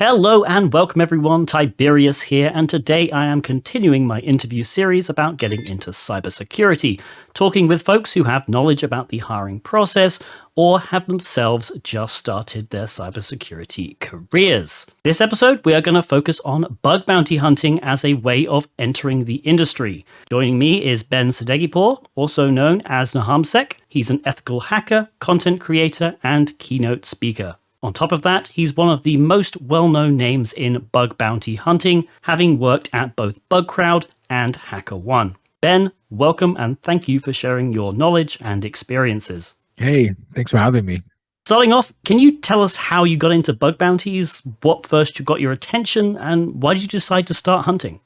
Hello and welcome everyone, Tiberius here, and today I am continuing my interview series about getting into cybersecurity, talking with folks who have knowledge about the hiring process or have themselves just started their cybersecurity careers. This episode, we are going to focus on bug bounty hunting as a way of entering the industry. Joining me is Ben Sadeghipour, also known as NahamSec. He's an ethical hacker, content creator, and keynote speaker. On top of that, he's one of the most well-known names in bug bounty hunting, having worked at both BugCrowd and HackerOne. Ben, welcome and thank you for sharing your knowledge and experiences. Hey, thanks for having me. Starting off, can you tell us how you got into bug bounties, what first got your attention, and why did you decide to start hunting?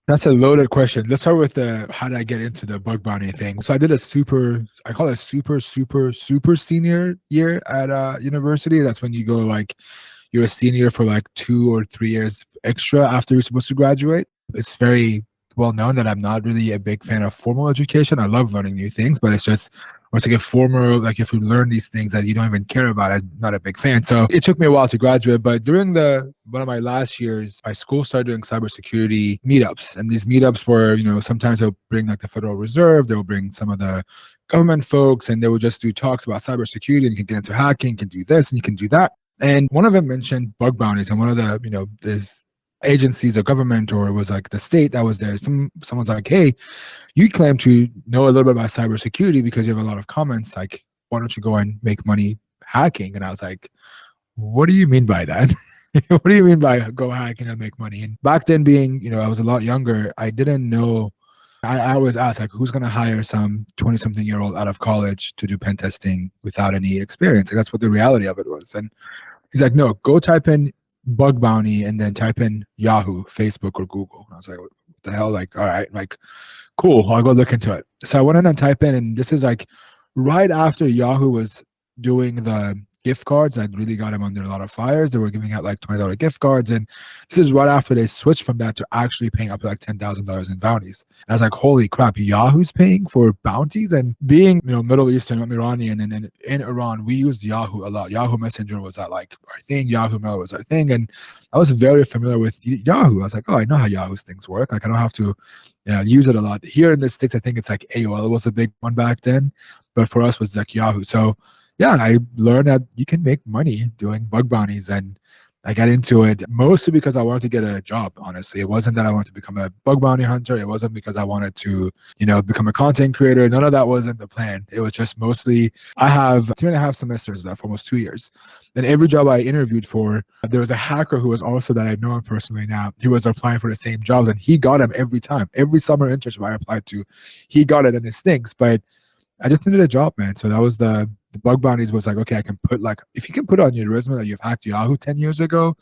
That's a loaded question. Let's start with how did I get into the bug bounty thing? So I did I call it super senior year at university. That's when you go you're a senior for like 2 or 3 years extra after you're supposed to graduate. It's very well known that I'm not really a big fan of formal education. I love learning new things, but it's just once I get formal, like if you learn these things that you don't even care about, I'm not a big fan. So it took me a while to graduate, but during one of my last years, my school started doing cybersecurity meetups. And these meetups were, sometimes they'll bring like the Federal Reserve, they'll bring some of the government folks, and they would just do talks about cybersecurity, and you can get into hacking, you can do this and you can do that. And one of them mentioned bug bounties, and one of the, this agencies or government, or it was like the state that was there. Someone's like, hey, you claim to know a little bit about cybersecurity because you have a lot of comments. Like, why don't you go and make money hacking? And I was like, what do you mean by that? What do you mean by go hacking and make money? And back then being, I was a lot younger, I didn't know. I always asked, like, who's going to hire some 20-something-year-old out of college to do pen testing without any experience? Like, that's what the reality of it was. And he's like, no, go type in bug bounty and then type in Yahoo, Facebook, or Google. And I was like, what the hell? Like, all right, like, cool, I'll go look into it. So I went in and typed in, and this is like right after Yahoo was doing the gift cards that really got him under a lot of fires. They were giving out like $20 gift cards, and this is right after they switched from that to actually paying up to like $10,000 in bounties. And I was like, holy crap, Yahoo's paying for bounties? And being Middle Eastern, I'm Iranian, and in Iran we used Yahoo a lot. Yahoo Messenger was our thing. Yahoo Mail was our thing, and I was very familiar with Yahoo. I was like, oh, I know how Yahoo's things work. Like, I don't have to use it a lot. Here in the States, I think it's like AOL was a big one back then, but for us was like Yahoo. So yeah, I learned that you can make money doing bug bounties, and I got into it mostly because I wanted to get a job, honestly. It wasn't that I wanted to become a bug bounty hunter. It wasn't because I wanted to, become a content creator. None of that wasn't the plan. It was just mostly, I have 3.5 semesters left, almost 2 years. And every job I interviewed for, there was a hacker who was also that I know him personally now. He was applying for the same jobs, and he got them every time. Every summer internship I applied to, he got it, and it stinks. But I just needed a job, man. So that was the bug bounties was like, okay, I can put if you can put on your resume that you've hacked Yahoo 10 years ago,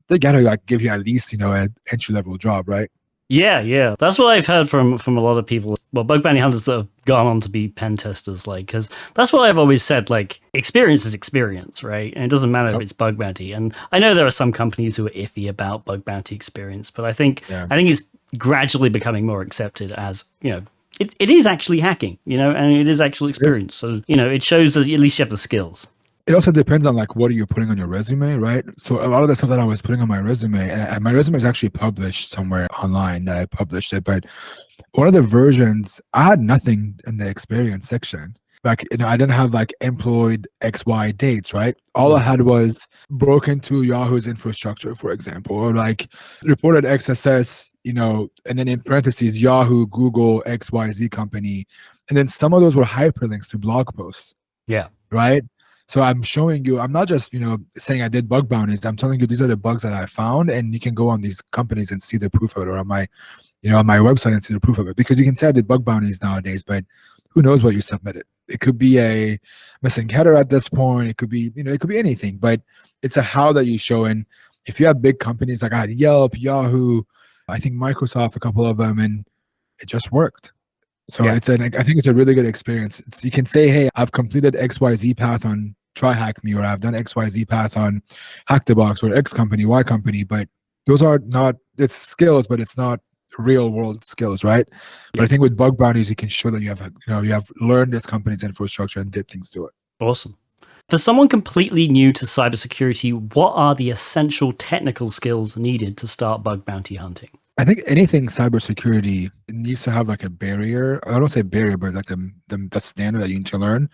they gotta give you at least, an entry-level job, right? Yeah. That's what I've heard from a lot of people. Well, bug bounty hunters that have gone on to be pen testers, because that's what I've always said, experience is experience, right? And it doesn't matter if it's bug bounty. And I know there are some companies who are iffy about bug bounty experience, but I think it's gradually becoming more accepted as, it is actually hacking, and it is actual experience. So, it shows that at least you have the skills. It also depends on what are you putting on your resume, right? So a lot of the stuff that I was putting on my resume, and my resume is actually published somewhere online that I published it, but one of the versions, I had nothing in the experience section. I didn't have employed XY dates, right? All I had was broke into Yahoo's infrastructure, for example, or reported XSS, and then in parentheses, Yahoo, Google, XYZ company. And then some of those were hyperlinks to blog posts. Yeah. Right. So I'm showing you, I'm not just, saying I did bug bounties. I'm telling you, these are the bugs that I found, and you can go on these companies and see the proof of it, or on my website and see the proof of it, because you can say I did bug bounties nowadays, but who knows what you submitted? It could be a missing header at this point. It could be, it could be anything, but it's a how that you show. And if you have big companies, like I had Yelp, Yahoo, I think Microsoft, a couple of them, and it just worked. So I think it's a really good experience. You can say, hey, I've completed XYZ path on Try Hack Me, or I've done XYZ path on Hack the Box, or X company, Y company, but those are not, it's skills, but it's not real world skills, right? But I think with bug bounties, you can show that you have learned this company's infrastructure and did things to it. Awesome. For someone completely new to cybersecurity, what are the essential technical skills needed to start bug bounty hunting? I think anything cybersecurity needs to have like a barrier. I don't say barrier, but like the standard that you need to learn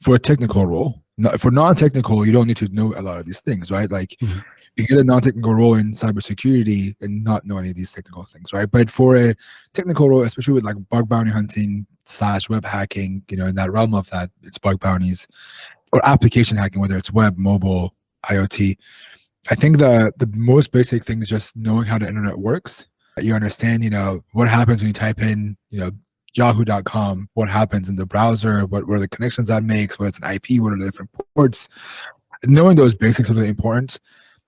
for a technical role. For non-technical, you don't need to know a lot of these things, right? Like Mhm. you get a non-technical role in cybersecurity and not know any of these technical things, right? But for a technical role, especially with like bug bounty hunting / web hacking, in that realm of that, it's bug bounties or application hacking, whether it's web, mobile, IoT. I think the most basic thing is just knowing how the internet works. You understand, what happens when you type in, yahoo.com, what happens in the browser, what are the connections that makes, what it's an IP, what are the different ports. Knowing those basics are really important.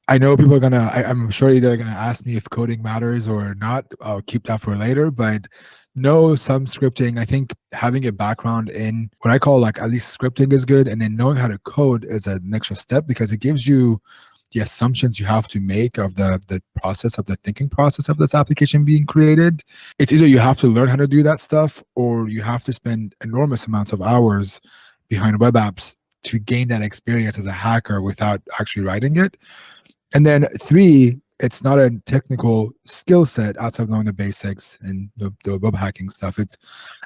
I know people are I'm sure they're gonna ask me if coding matters or not. I'll keep that for later, but know some scripting. I think having a background in what I call like at least scripting is good, and then knowing how to code is an extra step because it gives you the assumptions you have to make of the process of the thinking process of this application being created. It's either you have to learn how to do that stuff or you have to spend enormous amounts of hours behind web apps to gain that experience as a hacker without actually writing it. And then three, it's not a technical skill set outside of knowing the basics and the web hacking stuff.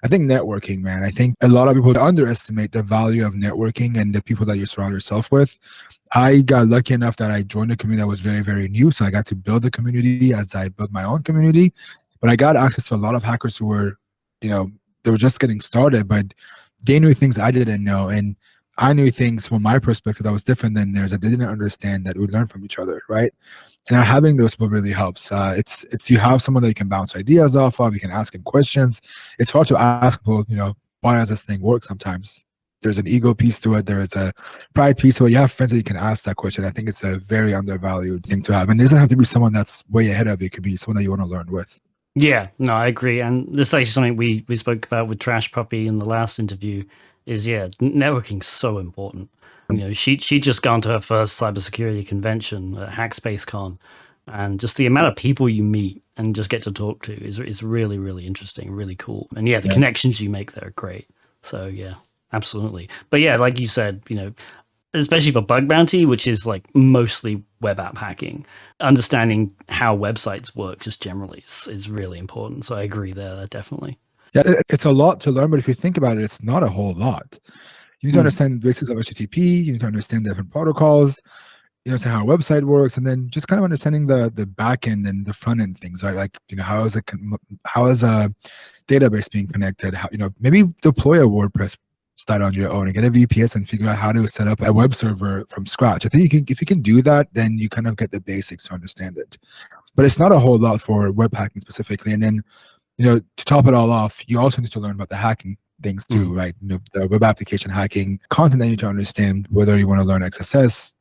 I think networking, man. I think a lot of people underestimate the value of networking and the people that you surround yourself with. I got lucky enough that I joined a community that was very, very new. So I got to build the community as I built my own community. But I got access to a lot of hackers who were, they were just getting started, but they knew things I didn't know. And I knew things from my perspective that was different than theirs that they didn't understand that we learn from each other, right? And having those people really helps. It's you have someone that you can bounce ideas off of. You can ask him questions. It's hard to ask people, why does this thing work sometimes? There's an ego piece to it. There is a pride piece to it. You have friends that you can ask that question. I think it's a very undervalued thing to have. And it doesn't have to be someone that's way ahead of you. It could be someone that you want to learn with. Yeah, no, I agree. And this is actually something we spoke about with Trash Puppy in the last interview is, networking's so important. She'd just gone to her first cybersecurity convention at HackSpaceCon, and just the amount of people you meet and just get to talk to is really, really interesting, really cool. And the connections you make there are great. So yeah, absolutely. But yeah, like you said, especially for bug bounty, which is like mostly web app hacking, understanding how websites work just generally is really important. So I agree there, definitely. Yeah, it's a lot to learn, but if you think about it, it's not a whole lot. You need to understand the basics of HTTP. You need to understand different protocols. You understand how a website works, and then just kind of understanding the back end and the front end things, right? Like how is a database being connected? How maybe deploy a WordPress site on your own and get a VPS and figure out how to set up a web server from scratch. I think if you can do that, then you kind of get the basics to understand it. But it's not a whole lot for web hacking specifically. And then to top it all off, you also need to learn about the hacking things too, right? The web application hacking content that you need to understand, whether you want to learn XSS,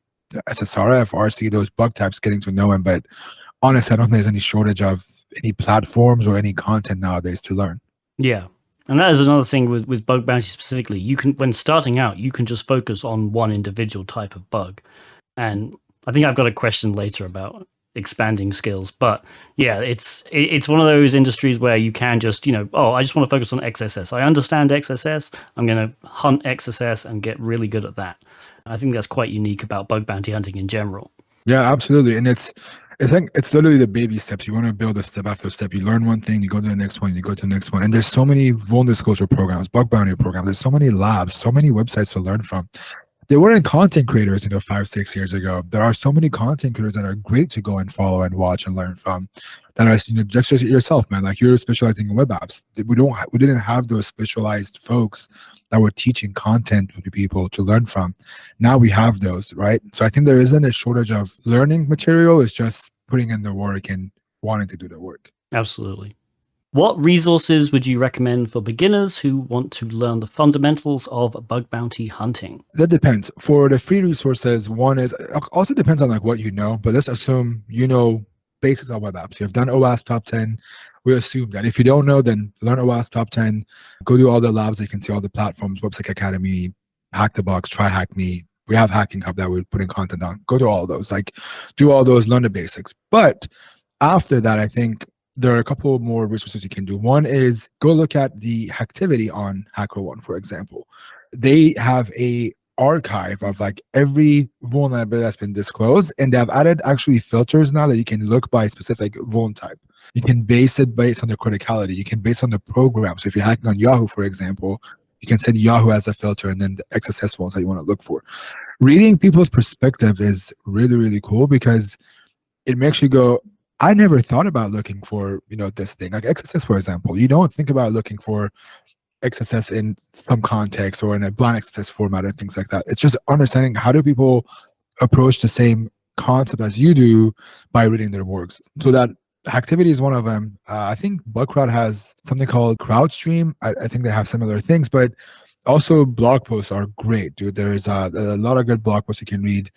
SSRF, RC, those bug types, getting to know them. But honestly, I don't think there's any shortage of any platforms or any content nowadays to learn. Yeah. And that is another thing with bug bounty specifically. You can, when starting out, you can just focus on one individual type of bug. And I think I've got a question later about expanding skills, but yeah, it's one of those industries where you can just, I just want to focus on XSS. I understand XSS. I'm going to hunt XSS and get really good at that. I think that's quite unique about bug bounty hunting in general. Yeah, absolutely. And I think it's literally the baby steps. You want to build a step after step. You learn one thing, you go to the next one, you go to the next one. And there's so many vulnerability disclosure programs, bug bounty programs. There's so many labs, so many websites to learn from. There weren't content creators, 5-6 years ago. There are so many content creators that are great to go and follow and watch and learn from. That are, just yourself, man. Like you're specializing in web apps. We didn't have those specialized folks that were teaching content to people to learn from. Now we have those, right? So I think there isn't a shortage of learning material. It's just putting in the work and wanting to do the work. Absolutely. What resources would you recommend for beginners who want to learn the fundamentals of bug bounty hunting? That depends. For the free resources, one is also depends on like what you know, but let's assume basics of web apps. You've done OWASP top 10. We assume that. If you don't know, then learn OWASP top 10. Go do all the labs. You can see all the platforms, Websec Academy, Hack the Box, Try Hack Me. We have Hacking Hub that we're putting content on. Go to all those. Like do all those, learn the basics. But after that, I think there are a couple more resources you can do. One is go look at the activity on HackerOne, for example. They have a archive of like every vulnerability that's been disclosed, and they've added actually filters now that you can look by specific vuln type. You can base it based on the criticality. You can base on the program. So if you're hacking on Yahoo, for example, you can set Yahoo as a filter and then the XSS ones that you want to look for. Reading people's perspective is really, really cool because it makes you go, I never thought about looking for, this thing. Like XSS, for example, you don't think about looking for XSS in some context or in a blind XSS format and things like that. It's just understanding how do people approach the same concept as you do by reading their works. So that activity is one of them. I think Bugcrowd has something called CrowdStream. I think they have similar things, but also blog posts are great, dude. There's a lot of good blog posts you can read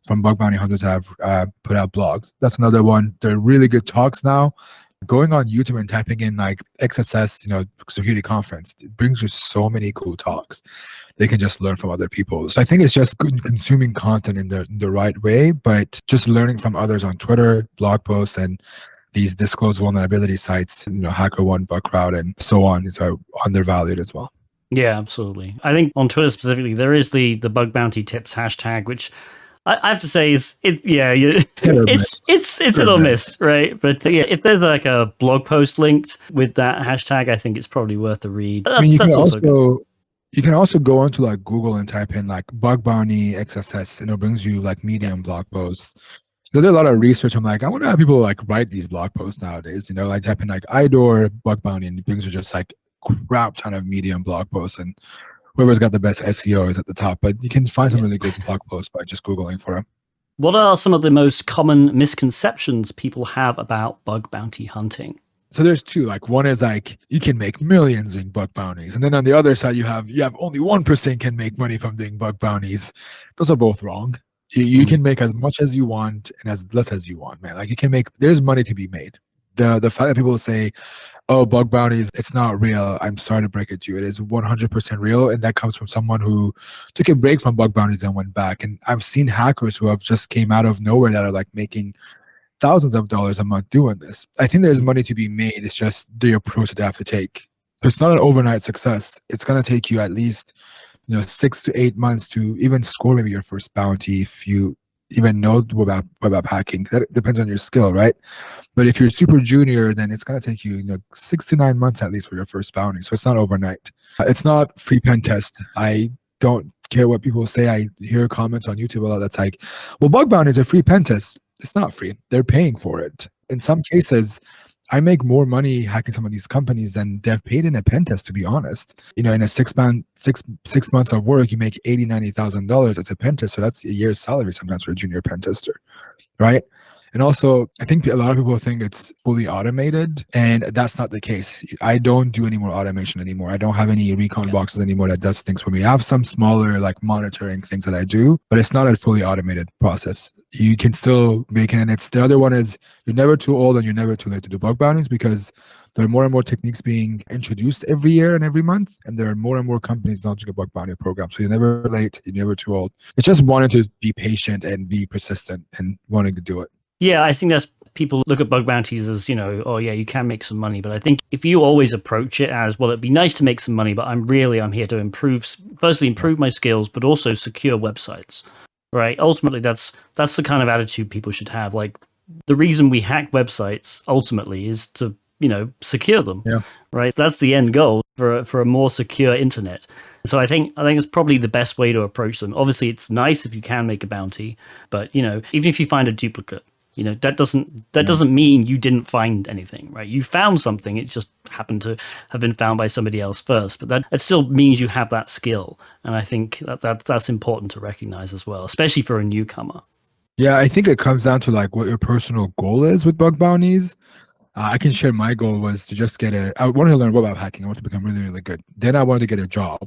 from bug bounty hunters that have put out blogs. That's another one. They're really good talks now. Going on YouTube and typing in like XSS, security conference, it brings you so many cool talks. They can just learn from other people. So I think it's just consuming content in the right way, but just learning from others on Twitter, blog posts, and these disclosed vulnerability sites, HackerOne, Bugcrowd, and so on, is undervalued as well. Yeah, absolutely. I think on Twitter specifically, there is the bug bounty tips hashtag, which I have to say it's hit or miss, right? But yeah, if there's like a blog post linked with that hashtag, I think it's probably worth a read. You can also go onto like Google and type in like bug bounty XSS, and it brings you like Medium blog posts. So there's a lot of research. I'm like, I wonder how people like write these blog posts nowadays. Like type in like IDOR bug bounty, and it brings you just like crap ton of Medium blog posts, and whoever's got the best SEO is at the top. But you can find some really good blog posts by just Googling for them. What are some of the most common misconceptions people have about bug bounty hunting? So there's two. Like one is like you can make millions doing bug bounties, and then on the other side you have only 1% can make money from doing bug bounties. Those are both wrong. You can make as much as you want and as less as you want, man. Like you can make. There's money to be made. The fact that people say, oh, bug bounties, it's not real. I'm sorry to break it to you. It is 100% real. And that comes from someone who took a break from bug bounties and went back. And I've seen hackers who have just came out of nowhere that are like making thousands of dollars a month doing this. I think there's money to be made. It's just the approach that they have to take. It's not an overnight success. It's going to take you at least 6 to 8 months to even score maybe your first bounty if you even know web app hacking. That depends on your skill, right? But if you're super junior, then it's going to take you 6 to 9 months at least for your first bounty. So it's not overnight. It's not free pen test. I don't care what people say. I hear comments on YouTube a lot that's like, well, bug bounty is a free pen test. It's not free. They're paying for it. In some cases, I make more money hacking some of these companies than they've paid in a pen test, to be honest. In a 6 months of work, you make $80,000, $90,000. That's a pen test. So that's a year's salary sometimes for a junior pen tester, right? And also, I think a lot of people think it's fully automated, and that's not the case. I don't do any more automation anymore. I don't have any recon boxes anymore that does things for me. I have some smaller like monitoring things that I do, but it's not a fully automated process. You can still make it, and it's the other one is you're never too old and you're never too late to do bug bounties because there are more and more techniques being introduced every year and every month, and there are more and more companies launching a bug bounty program. So you're never late, you're never too old. It's just wanting to be patient and be persistent and wanting to do it. Yeah, I think that's people look at bug bounties as, oh yeah, you can make some money. But I think if you always approach it as, well, it'd be nice to make some money, but I'm here to improve my skills, but also secure websites, right? Ultimately, that's the kind of attitude people should have. Like the reason we hack websites ultimately is to, secure them, right? That's the end goal for a more secure internet. So I think it's probably the best way to approach them. Obviously, it's nice if you can make a bounty, but even if you find a duplicate, that doesn't mean you didn't find anything, right? You found something, it just happened to have been found by somebody else first, but that still means you have that skill, and I think that's important to recognize as well, especially for a newcomer. Yeah, I think it comes down to like what your personal goal is with bug bounties. I can share my goal was to just I wanted to learn web app hacking. I wanted to become really, really good. Then I wanted to get a job.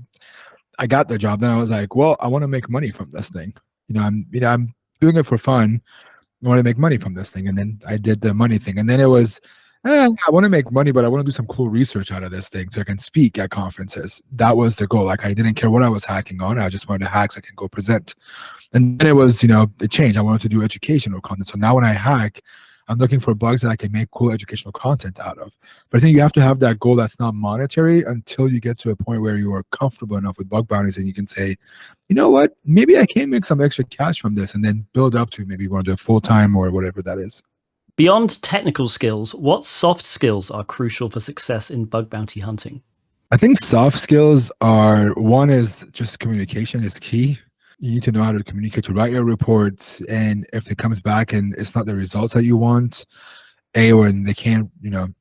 I got the job. Then I was like, well, I want to make money from this thing. I'm doing it for fun. I want to make money from this thing. And then I did the money thing. And then it was, I want to make money, but I want to do some cool research out of this thing so I can speak at conferences. That was the goal. Like I didn't care what I was hacking on. I just wanted to hack so I can go present. And then it was, it changed. I wanted to do educational content. So now when I hack, I'm looking for bugs that I can make cool educational content out of. But I think you have to have that goal that's not monetary until you get to a point where you are comfortable enough with bug bounties and you can say, you know what, maybe I can make some extra cash from this, and then build up to maybe want to do it full time or whatever that is. Beyond technical skills, what soft skills are crucial for success in bug bounty hunting? I think soft skills are, one is just communication is key. You need to know how to communicate, to write your reports, and if it comes back and it's not the results that you want, or they can't,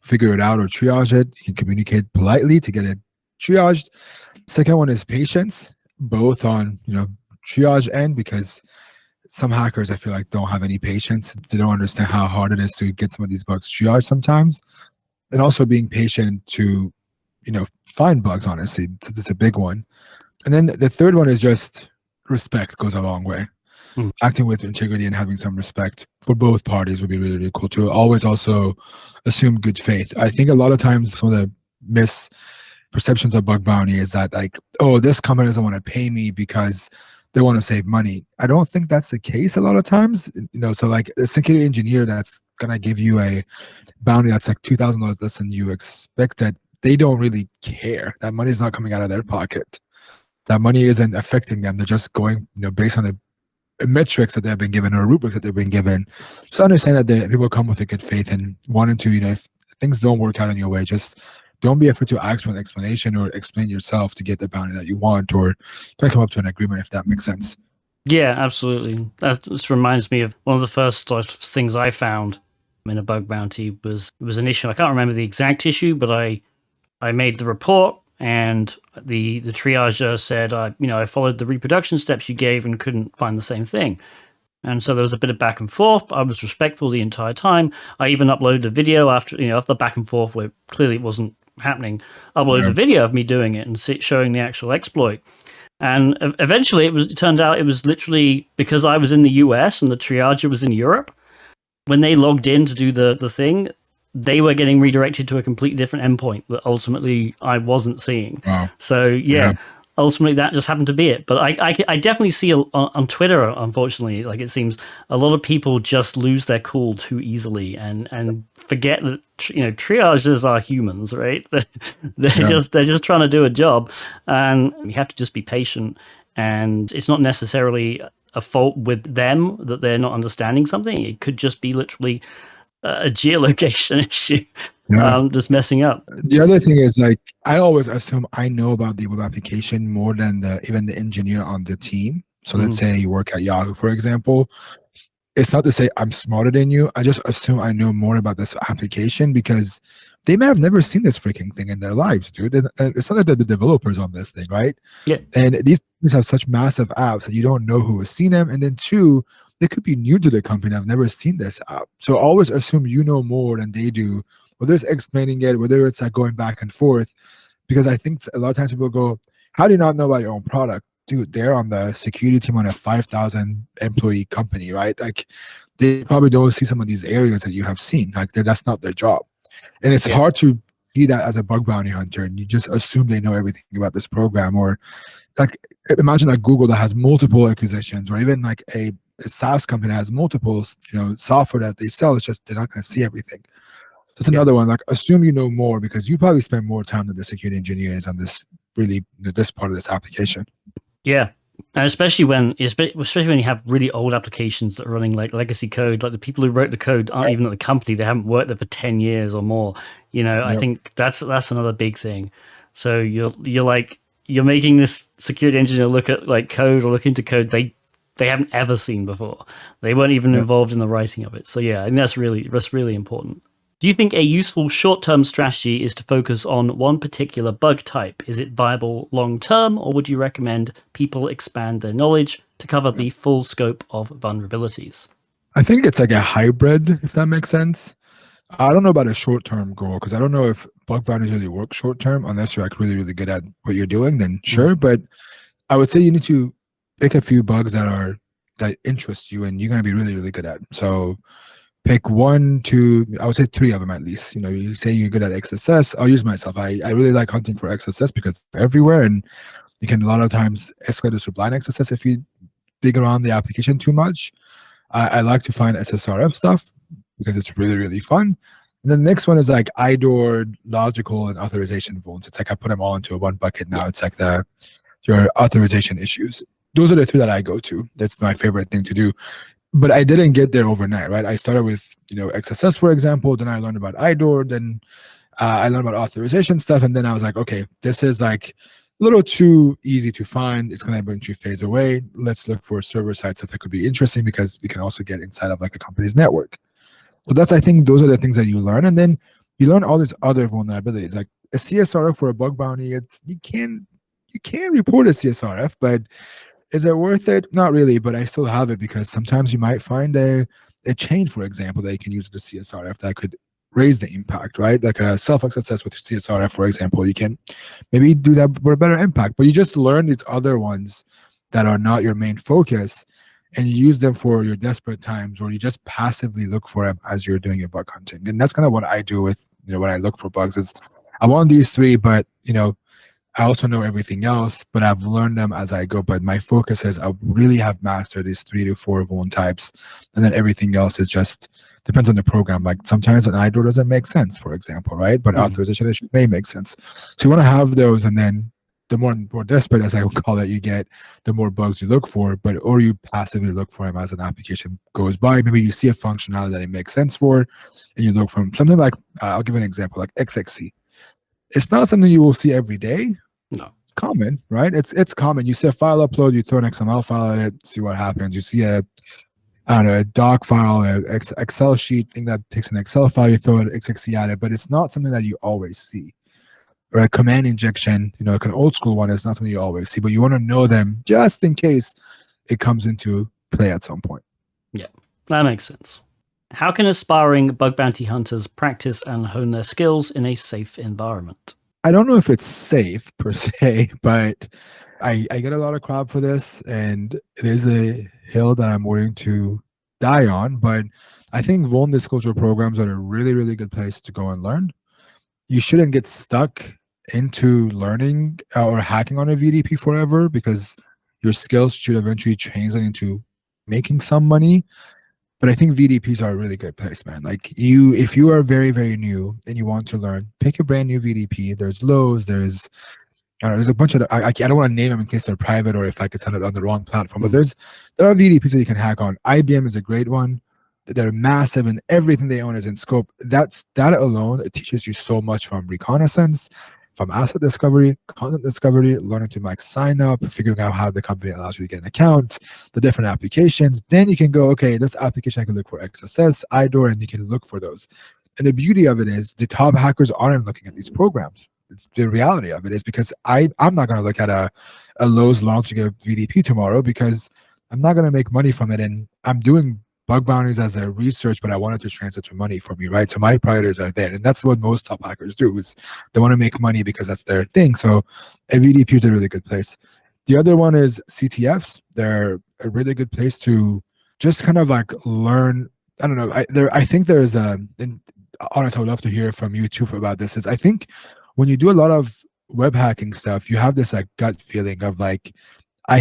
figure it out or triage it, you can communicate politely to get it triaged. Second one is patience, both on, triage end, because some hackers I feel like don't have any patience. They don't understand how hard it is to get some of these bugs triaged sometimes. And also being patient to, find bugs, honestly. It's a big one. And then the third one is just respect goes a long way. Acting with integrity and having some respect for both parties would be really, really cool to always also assume good faith. I think a lot of times some of the misperceptions of bug bounty is that, like, oh, this company doesn't want to pay me because they want to save money. I don't think that's the case a lot of times. So like a security engineer that's gonna give you a bounty that's like $2,000 less than you expected, they don't really care. That money's not coming out of their pocket. That money isn't affecting them. They're just going, based on the metrics that they've been given or rubrics that they've been given. Just understand that people come with a good faith and wanting to, if things don't work out in your way, just don't be afraid to ask for an explanation or explain yourself to get the bounty that you want, or try to come up to an agreement, if that makes sense. Yeah, absolutely. That just reminds me of one of the first things I found in a bug bounty was an issue. I can't remember the exact issue, but I made the report, and the triager said, I followed the reproduction steps you gave and couldn't find the same thing. And so there was a bit of back and forth. I was respectful the entire time. I even uploaded a video after the back and forth where clearly it wasn't happening. Uploaded a video of me doing it and showing the actual exploit. And eventually it turned out it was literally because I was in the US and the triager was in Europe. When they logged in to do the thing, they were getting redirected to a completely different endpoint that ultimately I wasn't seeing. Wow. So yeah, ultimately that just happened to be it. But I definitely see on Twitter, unfortunately, like it seems a lot of people just lose their cool too easily and forget that triagers are humans, right? They're just trying to do a job, and you have to just be patient. And it's not necessarily a fault with them that they're not understanding something. It could just be literally a geolocation issue, just messing up. The other thing is, like, I always assume I know about the web application more than even the engineer on the team. So let's say you work at Yahoo, for example. It's not to say I'm smarter than you. I just assume I know more about this application because they may have never seen this freaking thing in their lives, dude. And it's not like they're the developers on this thing, right? Yeah. And these companies have such massive apps that you don't know who has seen them. And then two, they could be new to the company. I've never seen this app. So always assume you know more than they do, whether it's explaining it, whether it's like going back and forth. Because I think a lot of times people go, how do you not know about your own product? Dude, they're on the security team on a 5,000 employee company, right? Like, they probably don't see some of these areas that you have seen. Like, that's not their job. And it's hard to see that as a bug bounty hunter, and you just assume they know everything about this program. Or like, imagine like Google that has multiple acquisitions, or even like a SaaS company that has multiple, software that they sell. It's just they're not going to see everything. That's another one. Like, assume you know more because you probably spend more time than the security engineers on this this part of this application. Yeah, and especially when you have really old applications that are running like legacy code, like the people who wrote the code aren't even at the company; they haven't worked there for 10 years or more. I think that's another big thing. So you're making this security engineer look at like code or look into code they haven't ever seen before. They weren't even involved in the writing of it. So yeah, I think that's really important. Do you think a useful short-term strategy is to focus on one particular bug type? Is it viable long-term, or would you recommend people expand their knowledge to cover the full scope of vulnerabilities? I think it's like a hybrid, if that makes sense. I don't know about a short-term goal because I don't know if bug bounties really work short-term unless you're like really, really good at what you're doing, then sure. But I would say you need to pick a few bugs that interest you and you're going to be really, really good at. So pick 1, 2, I would say 3 of them at least. You say you're good at XSS. I'll use myself. I really like hunting for XSS because it's everywhere, and you can a lot of times escalate this to blind XSS if you dig around the application too much. I like to find SSRF stuff. because it's really, really fun. And then the next one is like IDOR, logical, and authorization vulns. It's like I put them all into one bucket now. Yeah. It's like your authorization issues. Those are the two that I go to. That's my favorite thing to do. But I didn't get there overnight, right? I started with, XSS, for example. Then I learned about IDOR. Then I learned about authorization stuff. And then I was like, okay, this is like a little too easy to find. It's going to eventually phase away. Let's look for server-side stuff that could be interesting because we can also get inside of like a company's network. So I think those are the things that you learn. And then you learn all these other vulnerabilities. Like a CSRF for a bug bounty, you can report a CSRF, but is it worth it? Not really, but I still have it because sometimes you might find a chain, for example, that you can use with the CSRF that could raise the impact, right? Like a self-XSS with CSRF, for example, you can maybe do that for a better impact, but you just learn these other ones that are not your main focus and you use them for your desperate times, or you just passively look for them as you're doing your bug hunting. And that's kind of what I do with, when I look for bugs is I want these three, but, I also know everything else, but I've learned them as I go. But my focus is I really have mastered these 3 to 4 vuln types, and then everything else is just depends on the program. Like sometimes an IDOR doesn't make sense, for example, right? But authorization issue may make sense. So you want to have those, and then the more desperate, as I would call it, you get, the more bugs you look for. Or you passively look for them as an application goes by. Maybe you see a functionality that it makes sense for, and you look for them. Something like I'll give an example, like XXC. It's not something you will see every day. No. It's common, right? It's common. You see a file upload, you throw an XML file at it, see what happens. You see a doc file, an Excel sheet thing that takes an Excel file, you throw an XXC at it, but it's not something that you always see. Or a command injection, like an old school one, is not something you always see, but you want to know them just in case it comes into play at some point. Yeah, that makes sense. How can aspiring bug bounty hunters practice and hone their skills in a safe environment? I don't know if it's safe per se, but I get a lot of crap for this, and it is a hill that I'm willing to die on. But I think vuln disclosure programs are a really, really good place to go and learn. You shouldn't get stuck into learning or hacking on a VDP forever, because your skills should eventually translate into making some money. But I think VDPs are a really good place, man. Like if you are very, very new and you want to learn, pick a brand new VDP. There's Lowe's, there's a bunch of, I don't want to name them in case they're private or if I could send it on the wrong platform, but there are VDPs that you can hack on. IBM is a great one. They're massive and everything they own is in scope. That alone, it teaches you so much from reconnaissance, from asset discovery, content discovery, learning to sign up, figuring out how the company allows you to get an account, the different applications. Then you can go, okay, this application I can look for XSS, IDOR, and you can look for those. And the beauty of it is the top hackers aren't looking at these programs. It's the reality of it is because I'm not going to look at a Lowe's launching a VDP tomorrow because I'm not going to make money from it. And I'm doing bug bounties as a research, but I wanted to translate to money for me, right? So my priorities are there. And that's what most top hackers do, is they want to make money because that's their thing. So a VDP is a really good place. The other one is CTFs. They're a really good place to just kind of learn. I don't know. I think there's and honestly, I would love to hear from you too about this. Is I think when you do a lot of web hacking stuff, you have this gut feeling of I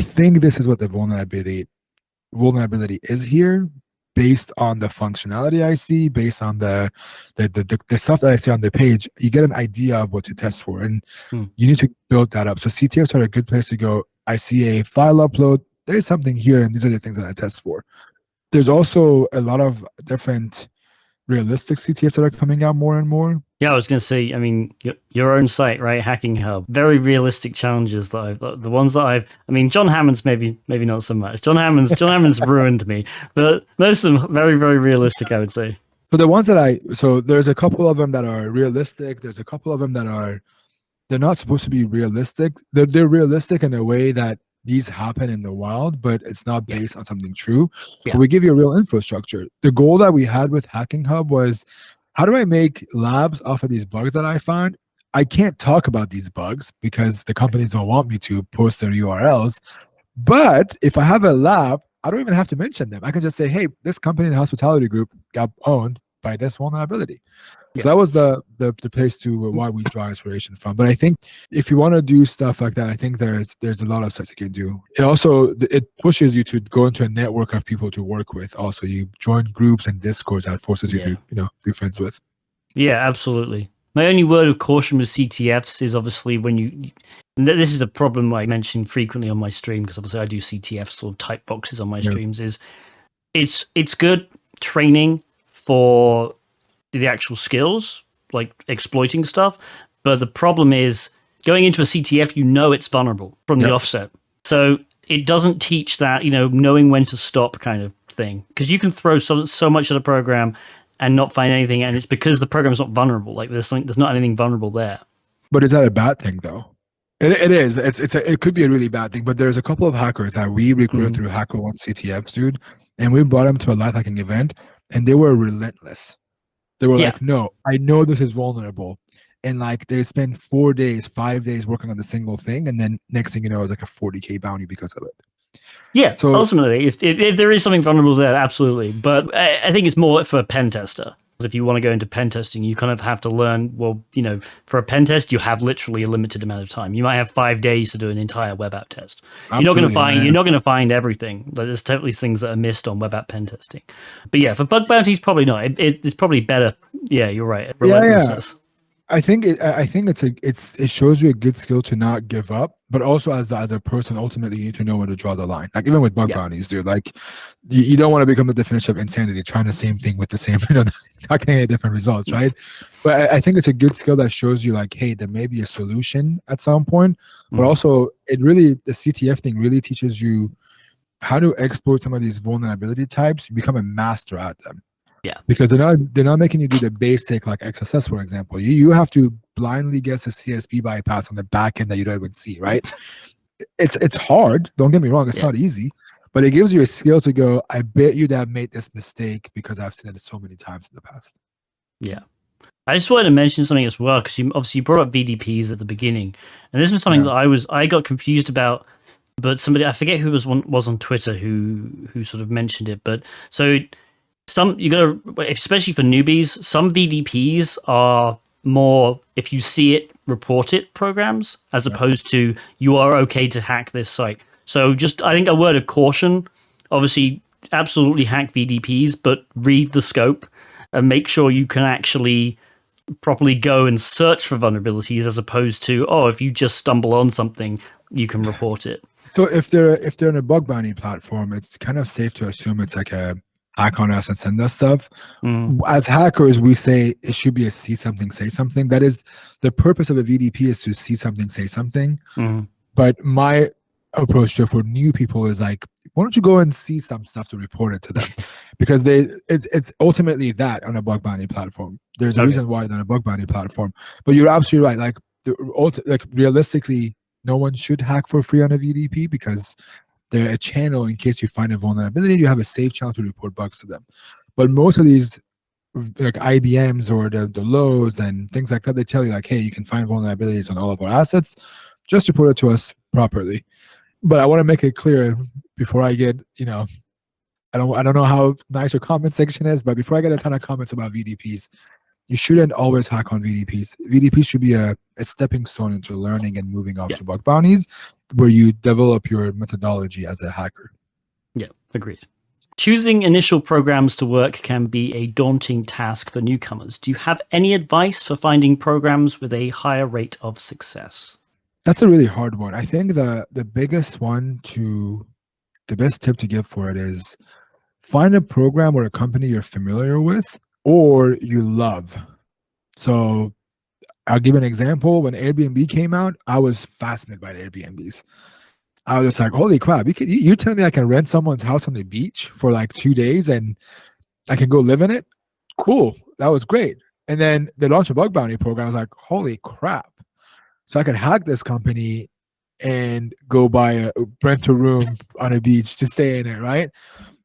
think this is what the vulnerability is here, based on the functionality I see, based on the stuff that I see on the page. You get an idea of what to test for, and you need to build that up. So CTFs are a good place to go. I see a file upload. There's something here, and these are the things that I test for. There's also a lot of different realistic CTFs that are coming out more and more. Yeah, I was going to say, I mean, your own site, right? Hacking Hub, very realistic challenges the ones that I mean, John Hammond's maybe not so much. John Hammond's ruined me, but most of them very, very realistic, I would say. So the ones that there's a couple of them that are realistic. There's a couple of them that they're not supposed to be realistic. They're realistic in a way that these happen in the wild, but it's not based on something true. Yeah. So we give you a real infrastructure. The goal that we had with Hacking Hub was, how do I make labs off of these bugs that I find? I can't talk about these bugs because the companies don't want me to post their URLs. But if I have a lab, I don't even have to mention them. I can just say, hey, this company in the hospitality group got owned by this vulnerability. So that was the place to why we draw inspiration from. But I think if you want to do stuff like that, I think there's a lot of stuff you can do. It also pushes you to go into a network of people to work with. Also, you join groups and discords that forces you to be friends with. Yeah, absolutely. My only word of caution with CTFs is obviously when you. This is a problem I mention frequently on my stream because obviously I do CTFs or type boxes on my streams. Is it's good training for the actual skills, like exploiting stuff. But the problem is going into a CTF, it's vulnerable from the offset. So it doesn't teach that, knowing when to stop kind of thing. Because you can throw so much at a program and not find anything. And it's because the program's not vulnerable. Like there's not anything vulnerable there. But is that a bad thing though? It is. It could be a really bad thing. But there's a couple of hackers that we recruited through HackerOne CTFs, dude. And we brought them to a live hacking event and they were relentless. They were like, no, I know this is vulnerable. And like they spend 4 days, 5 days working on the single thing. And then next thing you know, it's like a 40K bounty because of it. Yeah, so ultimately, if there is something vulnerable there, absolutely. But I think it's more for a pen tester. If you want to go into pen testing, you kind of have to learn, well, for a pen test, you have literally a limited amount of time. You might have 5 days to do an entire web app test. Absolutely, you're not going to find everything. Like, there's totally things that are missed on web app pen testing. But yeah, for bug bounties, probably not. It's probably better. Yeah, you're right. Relentlessness. I think it shows you a good skill to not give up, but also as a person, ultimately you need to know where to draw the line. Like even with bug bounties, dude, like you don't want to become the definition of insanity, trying the same thing with the same, not getting any different results, right? But I think it's a good skill that shows you like, hey, there may be a solution at some point, but also the CTF thing really teaches you how to exploit some of these vulnerability types. You become a master at them. Yeah, because they're not making you do the basic like XSS, for example. You have to blindly guess a CSP bypass on the back end that you don't even see, right? It's hard. Don't get me wrong. It's not easy, but it gives you a skill to go, I bet you'd have made this mistake because I've seen it so many times in the past. Yeah. I just wanted to mention something as well, because you brought up VDPs at the beginning, and this was something that I got confused about, but somebody, I forget who was on Twitter who sort of mentioned it, but so you gotta, especially for newbies, some VDPs are more, if you see it, report it programs, as opposed to you are okay to hack this site. So just, I think a word of caution, obviously absolutely hack VDPs, but read the scope and make sure you can actually properly go and search for vulnerabilities, as opposed to, if you just stumble on something, you can report it. So if they're in a bug bounty platform, it's kind of safe to assume it's like a hack on us and send us stuff. As hackers, we say it should be a see something, say something. That is the purpose of a VDP, is to see something, say something. But my approach to for new people is like, why don't you go and see some stuff to report it to them? Because it's ultimately that on a bug bounty platform. There's a reason why they're on a bug bounty platform. But you're absolutely right. Like realistically, no one should hack for free on a VDP, because they're a channel in case you find a vulnerability. You have a safe channel to report bugs to them. But most of these like IBMs or the lows and things like that, they tell you like, hey, you can find vulnerabilities on all of our assets. Just report it to us properly. But I want to make it clear before I get, I don't know how nice your comment section is, but before I get a ton of comments about VDPs, you shouldn't always hack on VDPs. VDPs should be a stepping stone into learning and moving off to bug bounties, where you develop your methodology as a hacker. Yeah, agreed. Choosing initial programs to work can be a daunting task for newcomers. Do you have any advice for finding programs with a higher rate of success? That's a really hard one. I think the best tip to give for it is find a program or a company you're familiar with or you love. So I'll give an example. When Airbnb came out, I was fascinated by Airbnbs. I was just like, holy crap, you tell me I can rent someone's house on the beach for like 2 days and I can go live in it? Cool. That was great. And then they launched a bug bounty program. I was like, holy crap. So I could hack this company and go rent a room on a beach to stay in it, right?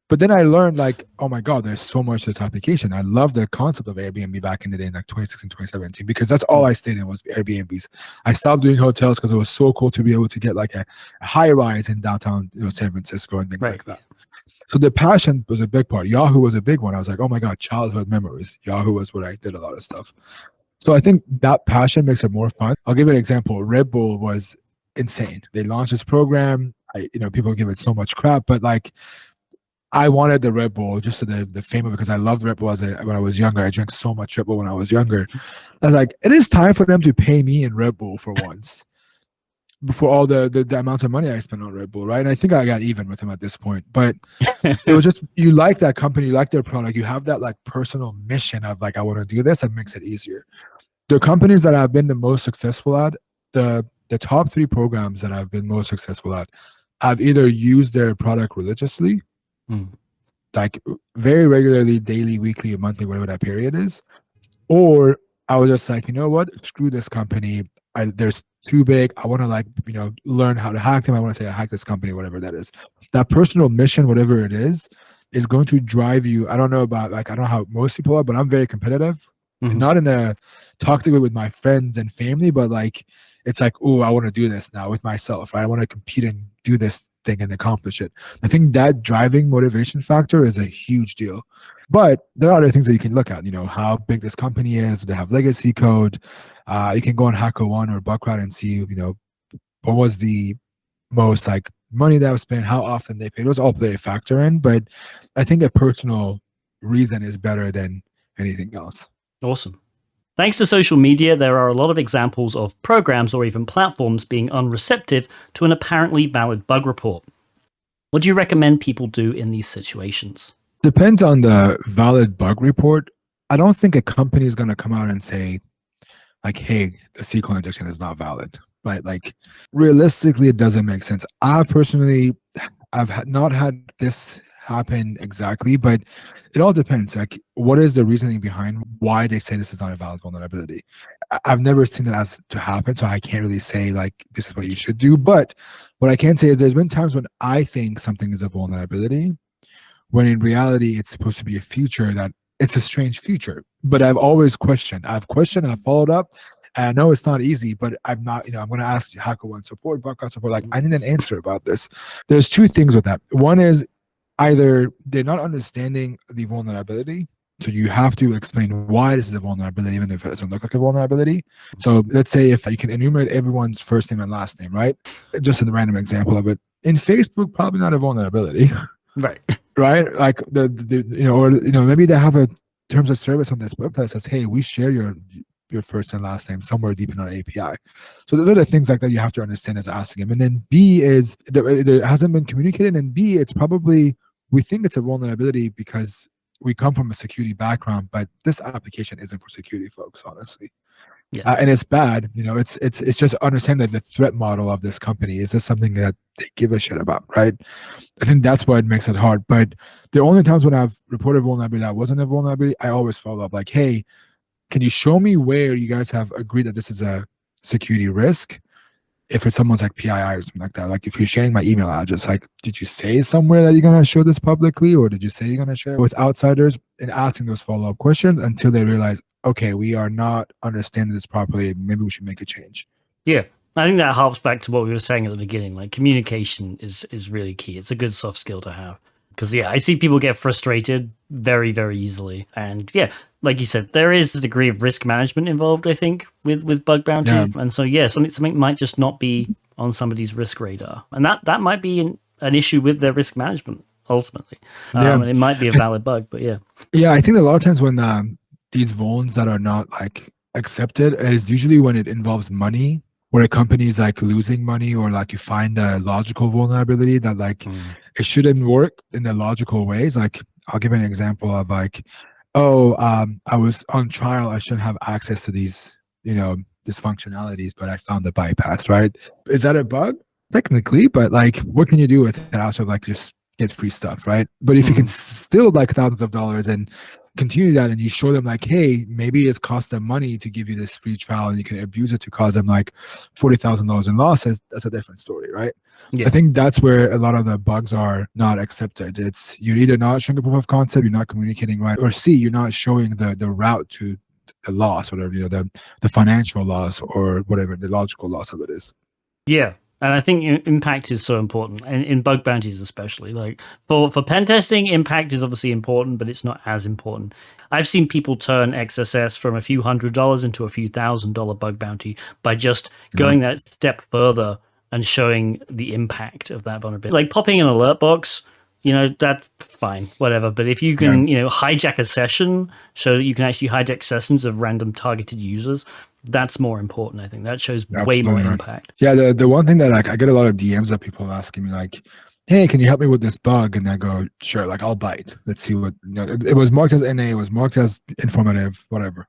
But then I learned like, oh my God, there's so much to this application. I love the concept of Airbnb back in the day, in like 2016, 2017, because that's all I stayed in was Airbnbs. I stopped doing hotels because it was so cool to be able to get like a high rise in downtown, San Francisco and things like that. So the passion was a big part. Yahoo was a big one. I was like, oh my God, childhood memories. Yahoo was where I did a lot of stuff. So I think that passion makes it more fun. I'll give you an example. Red Bull was insane. They launched this program. People give it so much crap, but like I wanted the Red Bull just to the fame of it because I loved Red Bull when I was younger. I drank so much Red Bull when I was younger. I was like, it is time for them to pay me in Red Bull for once. For all the amount of money I spent on Red Bull, right? And I think I got even with him at this point. But it was just you like that company, you like their product, you have that like personal mission of like I want to do this, and makes it easier. The companies that I've been the most successful at, the top 3 programs that I've been most successful at, I've either used their product religiously, like very regularly, daily, weekly, monthly, whatever that period is, or I was just like, you know what, screw this company. There's too big. I want to learn how to hack them. I want to say I hack this company, whatever that is. That personal mission, whatever it is going to drive you. I don't know how most people are, but I'm very competitive. Not in a toxic way with my friends and family, but like it's like, oh, I want to do this now with myself. Right? I want to compete and do this thing and accomplish it. I think that driving motivation factor is a huge deal. But there are other things that you can look at. How big this company is. Do they have legacy code? You can go on HackerOne or Buckrat and see, what was the most like money that was spent, how often they paid. Those all play a factor in. But I think a personal reason is better than anything else. Awesome. Thanks to social media, there are a lot of examples of programs or even platforms being unreceptive to an apparently valid bug report. What do you recommend people do in these situations? Depends on the valid bug report. I don't think a company is going to come out and say, like, hey, the SQL injection is not valid, right? Like, realistically, it doesn't make sense. I've not had this happen exactly, but it all depends. Like, what is the reasoning behind why they say this is not a valid vulnerability? I've never seen that as to happen, so I can't really say like this is what you should do. But what I can say is there's been times when I think something is a vulnerability, when in reality it's supposed to be a feature that it's a strange feature. But I've always questioned. I've followed up. And I know it's not easy, but I'm not, I'm going to ask HackerOne support, Buckrat support, like I need an answer about this. There's 2 things with that. One is either they're not understanding the vulnerability. So you have to explain why this is a vulnerability, even if it doesn't look like a vulnerability. So let's say if you can enumerate everyone's first name and last name, right? Just a random example of it. In Facebook, probably not a vulnerability. Right. Right. Like maybe they have a terms of service on this website that says, hey, we share your first and last name somewhere deep in our API. So there are things like that you have to understand as asking him. And then B is there hasn't been communicated, and B, it's probably we think it's a vulnerability because we come from a security background, but this application isn't for security folks, honestly. Yeah. And it's bad. It's just understand that the threat model of this company is this something that they give a shit about, right? I think that's why it makes it hard. But the only times when I've reported vulnerability that wasn't a vulnerability, I always follow up like, hey, can you show me where you guys have agreed that this is a security risk? If it's someone's like PII or something like that, like if you're sharing my email address, like, did you say somewhere that you're going to show this publicly, or did you say you're going to share it with outsiders? And asking those follow-up questions until they realize, okay, we are not understanding this properly. Maybe we should make a change. Yeah. I think that harps back to what we were saying at the beginning. Like, communication is really key. It's a good soft skill to have. Because, I see people get frustrated very, very easily. And, like you said, there is a degree of risk management involved, I think, with bug bounty. Yeah. And so, something might just not be on somebody's risk radar. And that might be an issue with their risk management, ultimately. And it might be a valid bug, but yeah. Yeah, I think a lot of times when these vulns that are not, like, accepted is usually when it involves money, where a company is like losing money, or like you find a logical vulnerability that like it shouldn't work in the logical ways. Like I'll give an example of like, I was on trial, I shouldn't have access to these, these functionalities, but I found the bypass, right? Is that a bug? Technically, but like what can you do with it outside of like just get free stuff, right? But if you can steal like thousands of dollars and continue that, and you show them like, hey, maybe it's cost them money to give you this free trial and you can abuse it to cause them like $40,000 in losses, that's a different story, right? I think that's where a lot of the bugs are not accepted. It's you're either not showing a proof of concept, you're not communicating right, or C, you're not showing the route to the loss, whatever, the financial loss or whatever the logical loss of it is. Yeah. And I think impact is so important, and in bug bounties especially. Like for pen testing, impact is obviously important, but it's not as important. I've seen people turn XSS from a few $100s into a few $1,000 bug bounty by just Yeah. going that step further and showing the impact of that vulnerability. Like popping an alert box, that's fine, whatever. But if you Yeah. can, hijack a session so that you can actually hijack sessions of random targeted users, that's more important. I think that shows way more Absolutely, man. impact. Yeah, the one thing that like I get a lot of DMs of people asking me like, "Hey, can you help me with this bug?" And I go, "Sure, like I'll bite. Let's see what It was marked as NA, it was marked as informative, whatever."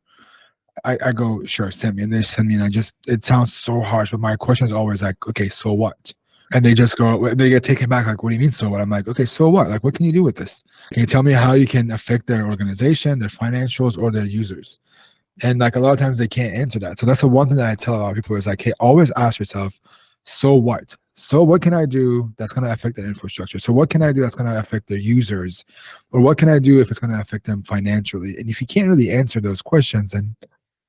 I go, "Sure, send me," and they send me, and it sounds so harsh, but my question is always like, "Okay, so what?" And they get taken back, like, "What do you mean, so what?" I'm like, "Okay, so what? Like, what can you do with this? Can you tell me how you can affect their organization, their financials, or their users?" And like a lot of times they can't answer that. So that's the one thing that I tell a lot of people is like, hey, always ask yourself, so what? So what can I do that's going to affect their infrastructure? So what can I do that's going to affect their users? Or what can I do if it's going to affect them financially? And if you can't really answer those questions, then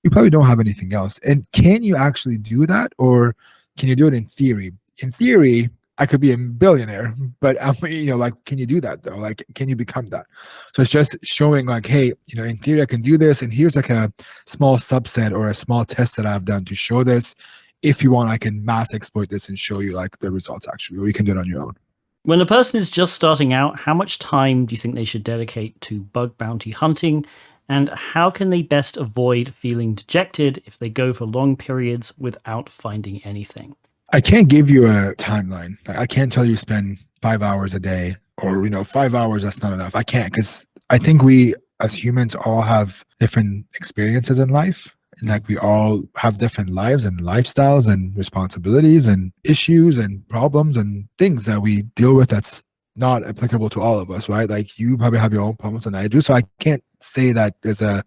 you probably don't have anything else. And can you actually do that? Or can you do it in theory? In theory, I could be a billionaire, but like, can you do that though? Like, can you become that? So it's just showing like, hey, in theory, I can do this. And here's like a small subset or a small test that I've done to show this. If you want, I can mass exploit this and show you like the results actually, or you can do it on your own. When a person is just starting out, how much time do you think they should dedicate to bug bounty hunting? And how can they best avoid feeling dejected if they go for long periods without finding anything? I can't give you a timeline. I can't tell you spend 5 hours a day or 5 hours. That's not enough. I can't because I think we as humans all have different experiences in life. And like we all have different lives and lifestyles and responsibilities and issues and problems and things that we deal with that's not applicable to all of us, right? Like you probably have your own problems and I do. So I can't say that there's a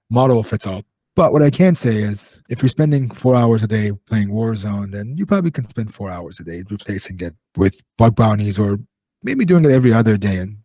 model fits all. But what I can say is, if you're spending 4 hours a day playing Warzone, then you probably can spend 4 hours a day replacing it with bug bounties or maybe doing it every other day. And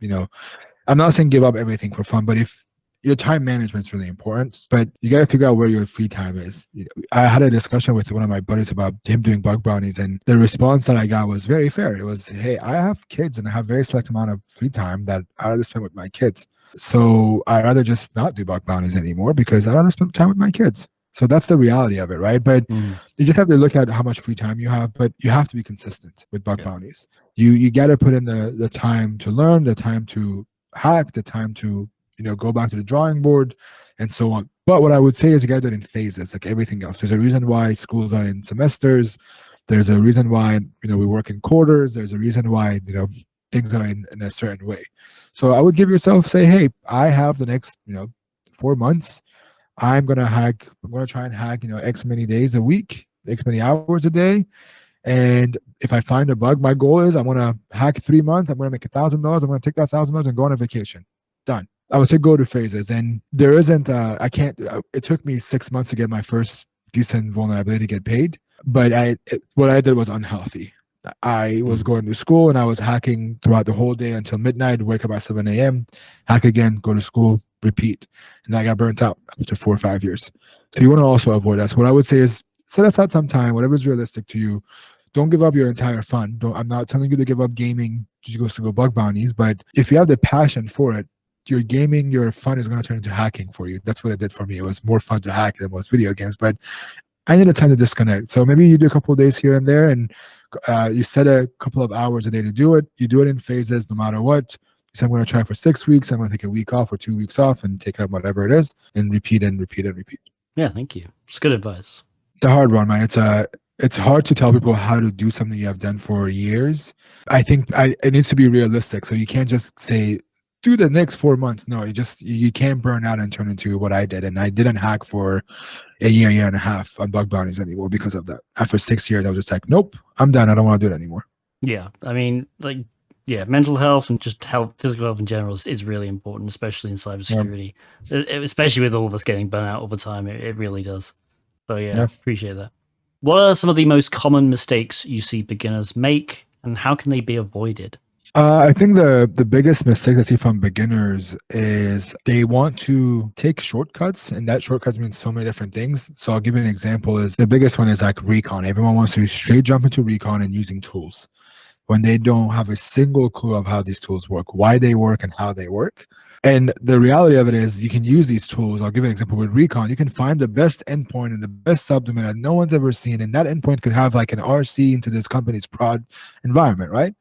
I'm not saying give up everything for fun, but if your time management is really important, but you got to figure out where your free time is. I had a discussion with one of my buddies about him doing bug bounties, and the response that I got was very fair. It was, "Hey, I have kids, and I have very select amount of free time that I rather spend with my kids. So I rather just not do bug bounties anymore because I rather spend time with my kids." So that's the reality of it, right? But you just have to look at how much free time you have, but you have to be consistent with bug bounties. You got to put in the time to learn, the time to hack, the time to go back to the drawing board and so on. But what I would say is you got to do it in phases, like everything else. There's a reason why schools are in semesters. There's a reason why we work in quarters. There's a reason why things are in a certain way. So I would give yourself, say, hey, I have the next 4 months. I'm gonna hack. I'm gonna try and hack X many days a week, X many hours a day. And if I find a bug, my goal is I want to hack 3 months. I'm going to make $1,000. I'm going to take that $1,000 and go on a vacation. Done. I would say go to phases, and there isn't. I can't. It took me 6 months to get my first decent vulnerability to get paid, but what I did was unhealthy. I was going to school and I was hacking throughout the whole day until midnight. Wake up at 7 a.m. Hack again. Go to school. Repeat, and I got burnt out after 4 or 5 years. So you want to also avoid that. So what I would say is set aside some time, whatever is realistic to you. Don't give up your entire fun. I'm not telling you to give up gaming just to go bug bounties, but if you have the passion for it, your gaming, your fun is going to turn into hacking for you. That's what it did for me. It was more fun to hack than was video games, but I need a time to disconnect. So maybe you do a couple of days here and there, and you set a couple of hours a day to do it. You do it in phases, no matter what. So I'm going to try for 6 weeks. I'm going to take a week off or 2 weeks off and take up whatever it is and repeat and repeat and repeat. Yeah, thank you. It's good advice. The hard one, man. It's hard to tell people how to do something you have done for years. I think it needs to be realistic. So you can't just say do the next 4 months. No, you can't burn out and turn into what I did. And I didn't hack for a year and a half on bug bounties anymore because of that. After 6 years, I was just like, nope, I'm done. I don't want to do it anymore. Yeah, I mean, mental health and just physical health in general is really important, especially in cybersecurity, especially with all of us getting burnt out all the time. It really does. So yeah, Yeah. appreciate that. What are some of the most common mistakes you see beginners make, and how can they be avoided? I think the biggest mistake I see from beginners is they want to take shortcuts, and that shortcuts means so many different things. So I'll give you an example. Is the biggest one is like recon. Everyone wants to straight jump into recon and using tools when they don't have a single clue of how these tools work, why they work, and how they work. And the reality of it is, you can use these tools. I'll give you an example with recon. You can find the best endpoint and the best subdomain that no one's ever seen, and that endpoint could have like an RC into this company's prod environment, right?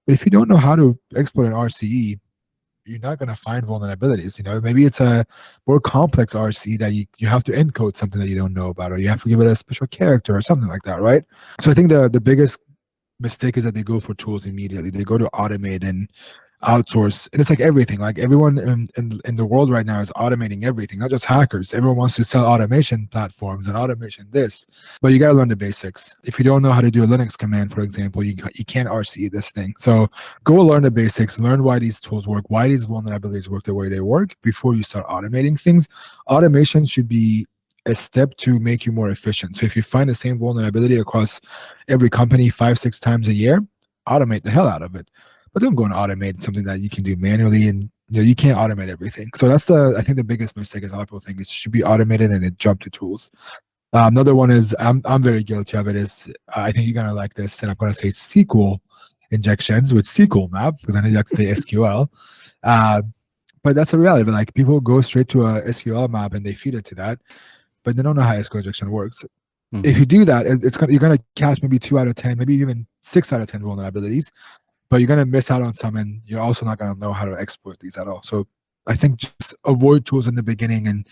But if you don't know how to exploit an RCE, you're not going to find vulnerabilities. Maybe it's a more complex RC that you have to encode something that you don't know about, or you have to give it a special character or something like that, right? So I think the biggest mistake is that they go for tools immediately. They go to automate and outsource, and it's like everything. Like everyone in the world right now is automating everything, not just hackers. Everyone wants to sell automation platforms and automation this, but you got to learn the basics. If you don't know how to do a Linux command, for example, you can't RC this thing. So go learn the basics, learn why these tools work, why these vulnerabilities work the way they work before you start automating things. Automation should be a step to make you more efficient. So if you find the same vulnerability across every company 5-6 times a year, automate the hell out of it. But don't go and automate something that you can do manually, and you can't automate everything. So that's I think the biggest mistake is a lot of people think it should be automated and then jump to tools. Another one is I'm very guilty of it. Is I think you're gonna like this, and I'm gonna say SQL injections with SQL map because I know you have to say SQL. Uh, but that's a reality. But like people go straight to a SQL map and they feed it to that, but they don't know how SQL injection works. If you do that, you're gonna catch maybe 2 out of 10, maybe even 6 out of 10 vulnerabilities, but you're gonna miss out on some, and you're also not gonna know how to exploit these at all. So I think just avoid tools in the beginning and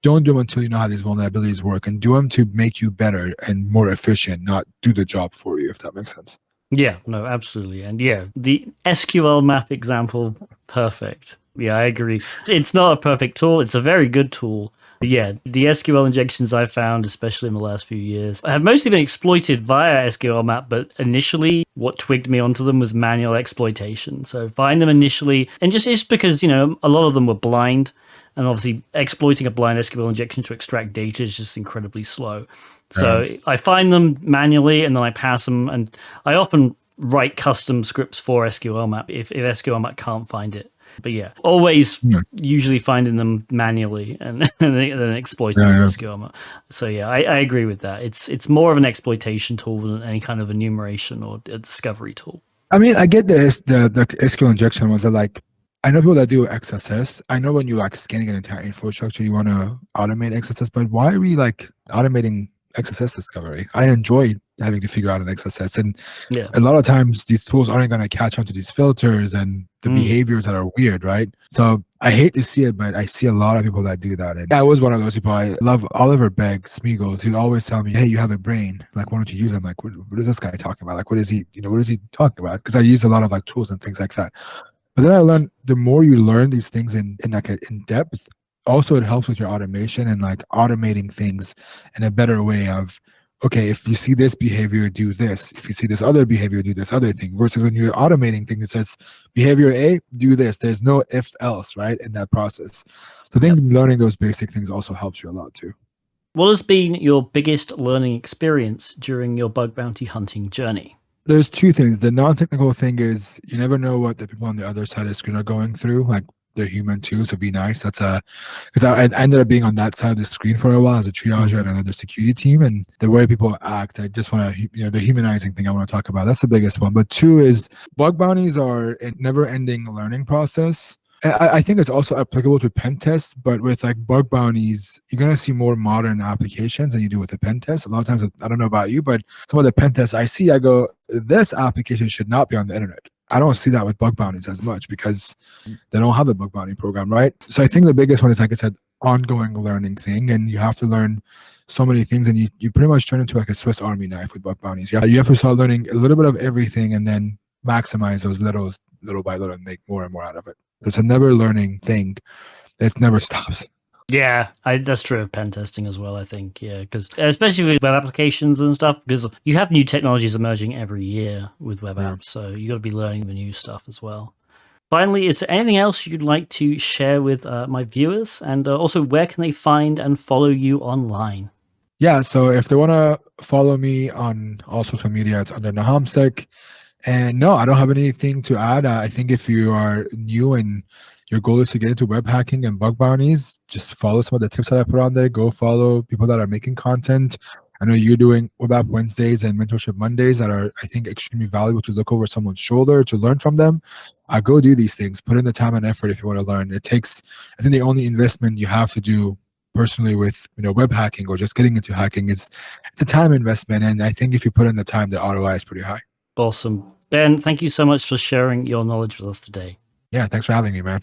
don't do them until you know how these vulnerabilities work, and do them to make you better and more efficient, not do the job for you, if that makes sense. Yeah, no, absolutely. And yeah, the SQL map example, perfect. Yeah, I agree. It's not a perfect tool, it's a very good tool. But yeah, the SQL injections I've found, especially in the last few years, have mostly been exploited via SQL map, but initially what twigged me onto them was manual exploitation. So find them initially, and just because, a lot of them were blind, and obviously exploiting a blind SQL injection to extract data is just incredibly slow. So I find them manually and then I pass them, and I often write custom scripts for SQL map if SQL map can't find it. But yeah, always usually finding them manually and then exploiting with SQL map. So yeah, I agree with that. It's more of an exploitation tool than any kind of enumeration or a discovery tool. I mean, I get the SQL injection ones are like, I know people that do XSS. I know when you like scanning an entire infrastructure, you want to automate XSS, but why are we like automating XSS discovery? I enjoy having to figure out an XSS, and Yeah. a lot of times these tools aren't going to catch on to these filters and the behaviors that are weird, right? So I hate to see it, but I see a lot of people that do that. And I was one of those people. I love Oliver Begg, Smeagol. He'd always tell me, hey, you have a brain. Like, why don't you use it? I'm like, what is this guy talking about? Like, what is he, what is he talking about? Because I use a lot of like tools and things like that. But then I learned the more you learn these things in like in depth, also it helps with your automation and like automating things in a better way of, okay, if you see this behavior, do this. If you see this other behavior, do this other thing. Versus when you're automating things, it says behavior A, do this. There's no if else, right, in that process. So I think learning those basic things also helps you a lot too. What has been your biggest learning experience during your bug bounty hunting journey? There's two things. The non-technical thing is you never know what the people on the other side of the screen are going through. Like they're human too, so be nice. That's because I ended up being on that side of the screen for a while as a triager and another security team, and the way people act, I just want to, the humanizing thing I want to talk about. That's the biggest one. But two is bug bounties are a never-ending learning process. I think it's also applicable to pen tests, but with like bug bounties, you're gonna see more modern applications than you do with the pen test. A lot of times, I don't know about you, but some of the pen tests I see, I go, this application should not be on the internet. I don't see that with bug bounties as much because they don't have a bug bounty program, right? So I think the biggest one is, like I said, ongoing learning thing, and you have to learn so many things, and you pretty much turn into like a Swiss Army knife with bug bounties. Yeah, you have to start learning a little bit of everything, and then maximize those little by little, and make more and more out of it. It's a never learning thing that never stops. Yeah, that's true of pen testing as well, I think. Yeah, because especially with web applications and stuff, because you have new technologies emerging every year with web apps, so you got to be learning the new stuff as well. Finally, is there anything else you'd like to share with my viewers? And also, where can they find and follow you online? Yeah, so if they want to follow me on all social media, it's under NahamSec. And no, I don't have anything to add. I think if you are new and your goal is to get into web hacking and bug bounties, just follow some of the tips that I put on there. Go follow people that are making content. I know you're doing Web App Wednesdays and Mentorship Mondays that are, I think, extremely valuable to look over someone's shoulder, to learn from them. Go do these things. Put in the time and effort if you want to learn. It takes, I think the only investment you have to do personally with web hacking or just getting into hacking is it's a time investment. And I think if you put in the time, the ROI is pretty high. Awesome. Ben, thank you so much for sharing your knowledge with us today. Yeah, thanks for having me, man.